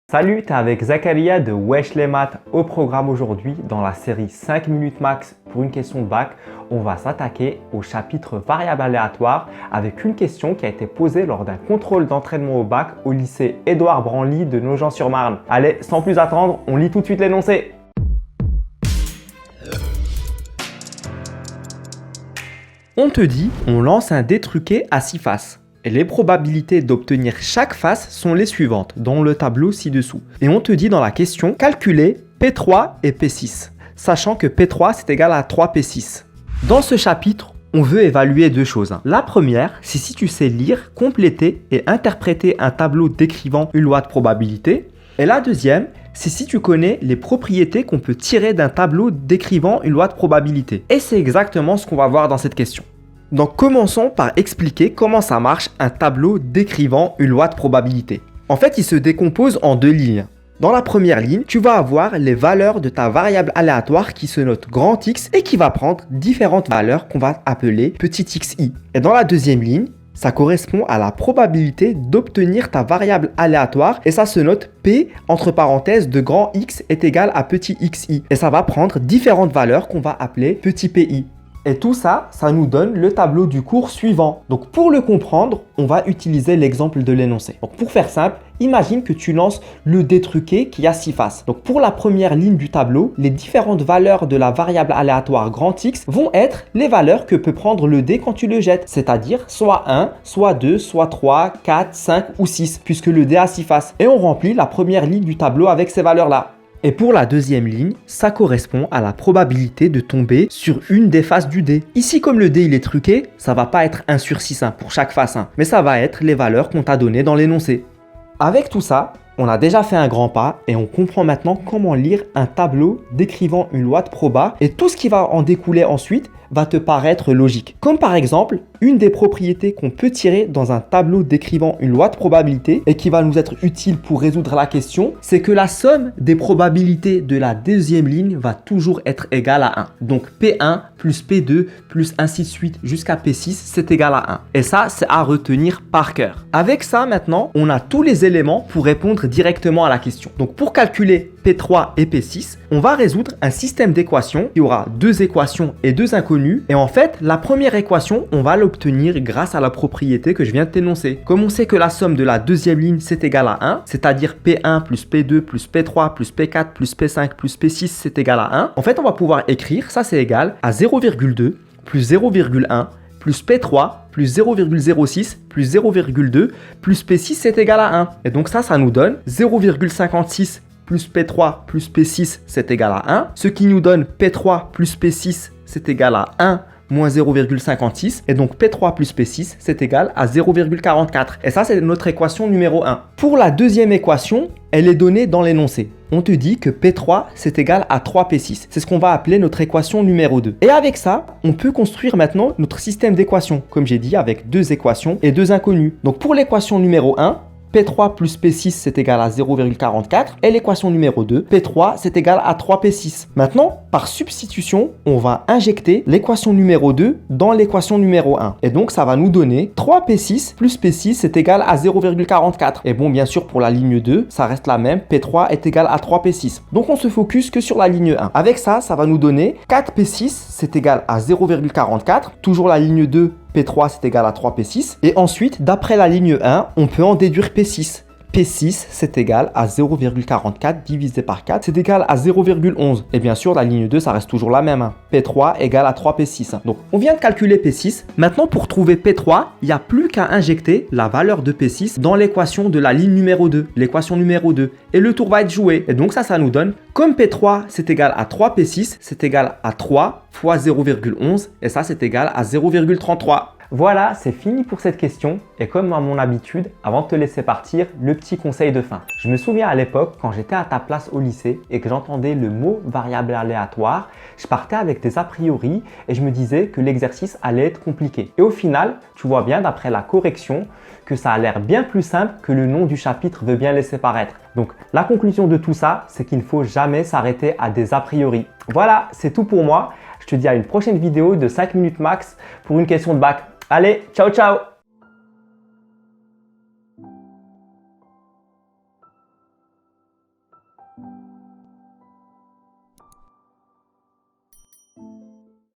Salut, t'es avec Zakaria de Wesh les maths. Au programme aujourd'hui, dans la série 5 minutes max pour une question de bac, on va s'attaquer au chapitre variables aléatoires avec une question qui a été posée lors d'un contrôle d'entraînement au bac au lycée Édouard Branly de Nogent-sur-Marne. Allez, sans plus attendre, on lit tout de suite l'énoncé. On te dit, on lance un dé truqué à 6 faces. Et les probabilités d'obtenir chaque face sont les suivantes, dans le tableau ci-dessous. Et on te dit dans la question, calculer P3 et P6, sachant que P3 c'est égal à 3P6. Dans ce chapitre, on veut évaluer deux choses. La première, c'est si tu sais lire, compléter et interpréter un tableau décrivant une loi de probabilité. Et la deuxième, c'est si tu connais les propriétés qu'on peut tirer d'un tableau décrivant une loi de probabilité. Et c'est exactement ce qu'on va voir dans cette question. Donc commençons par expliquer comment ça marche un tableau décrivant une loi de probabilité. En fait, il se décompose en deux lignes. Dans la première ligne, tu vas avoir les valeurs de ta variable aléatoire qui se note grand X et qui va prendre différentes valeurs qu'on va appeler petit xi. Et dans la deuxième ligne, ça correspond à la probabilité d'obtenir ta variable aléatoire et ça se note P entre parenthèses de grand X est égal à petit xi. Et ça va prendre différentes valeurs qu'on va appeler petit pi. Et tout ça, ça nous donne le tableau du cours suivant. Donc pour le comprendre, on va utiliser l'exemple de l'énoncé. Donc pour faire simple, imagine que tu lances le dé truqué qui a 6 faces. Donc pour la première ligne du tableau, les différentes valeurs de la variable aléatoire grand X vont être les valeurs que peut prendre le dé quand tu le jettes. C'est-à-dire soit 1, soit 2, soit 3, 4, 5 ou 6, puisque le dé a 6 faces. Et on remplit la première ligne du tableau avec ces valeurs-là. Et pour la deuxième ligne, ça correspond à la probabilité de tomber sur une des faces du dé. Ici, comme le dé il est truqué, ça va pas être 1 sur 6 pour chaque face, mais ça va être les valeurs qu'on t'a données dans l'énoncé. Avec tout ça, on a déjà fait un grand pas et on comprend maintenant comment lire un tableau décrivant une loi de proba et tout ce qui va en découler ensuite va te paraître logique. Comme par exemple, une des propriétés qu'on peut tirer dans un tableau décrivant une loi de probabilité et qui va nous être utile pour résoudre la question, c'est que la somme des probabilités de la deuxième ligne va toujours être égale à 1. Donc P1 plus P2 plus ainsi de suite jusqu'à P6, c'est égal à 1. Et ça, c'est à retenir par cœur. Avec ça, maintenant, on a tous les éléments pour répondre directement à la question. Donc pour calculer P3 et P6, on va résoudre un système d'équations qui aura deux équations et deux inconnues. Et en fait, la première équation, on va l'obtenir grâce à la propriété que je viens de t'énoncer. Comme on sait que la somme de la deuxième ligne, c'est égal à 1, c'est-à-dire P1 plus P2 plus P3 plus P4 plus P5 plus P6, c'est égal à 1. En fait, on va pouvoir écrire, ça c'est égal à 0,2 plus 0,1 plus P3 plus 0,06 plus 0,2 plus P6, c'est égal à 1. Et donc ça nous donne 0,56 plus P3 plus P6, c'est égal à 1. Ce qui nous donne P3 plus P6, c'est égal à 1 moins 0,56. Et donc P3 plus P6, c'est égal à 0,44. Et ça, c'est notre équation numéro 1. Pour la deuxième équation, elle est donnée dans l'énoncé. On te dit que P3, c'est égal à 3P6. C'est ce qu'on va appeler notre équation numéro 2. Et avec ça, on peut construire maintenant notre système d'équations, comme j'ai dit, avec deux équations et deux inconnues. Donc pour l'équation numéro 1, P3 plus P6, c'est égal à 0,44. Et l'équation numéro 2, P3, c'est égal à 3P6. Maintenant, par substitution, on va injecter l'équation numéro 2 dans l'équation numéro 1. Et donc, ça va nous donner 3P6 plus P6, c'est égal à 0,44. Et bon, bien sûr, pour la ligne 2, ça reste la même. P3 est égal à 3P6. Donc, on se focus que sur la ligne 1. Avec ça, ça va nous donner 4P6, c'est égal à 0,44. Toujours la ligne 2, P3 c'est égal à 3P6. Et ensuite, d'après la ligne 1, on peut en déduire P6. P6 c'est égal à 0,44 divisé par 4, c'est égal à 0,11. Et bien sûr, la ligne 2, ça reste toujours la même. P3 égale à 3P6. Donc, on vient de calculer P6. Maintenant, pour trouver P3, il n'y a plus qu'à injecter la valeur de P6 dans l'équation de la ligne numéro 2, l'équation numéro 2. Et le tour va être joué. Et donc ça nous donne, comme P3 c'est égal à 3P6, c'est égal à 3 fois 0,11. Et ça, c'est égal à 0,33. Voilà, c'est fini pour cette question et comme à mon habitude, avant de te laisser partir, le petit conseil de fin. Je me souviens à l'époque, quand j'étais à ta place au lycée et que j'entendais le mot variable aléatoire, je partais avec des a priori et je me disais que l'exercice allait être compliqué. Et au final, tu vois bien d'après la correction que ça a l'air bien plus simple que le nom du chapitre veut bien laisser paraître. Donc la conclusion de tout ça, c'est qu'il ne faut jamais s'arrêter à des a priori. Voilà, c'est tout pour moi. Je te dis à une prochaine vidéo de 5 minutes max pour une question de bac. Allez, ciao ciao!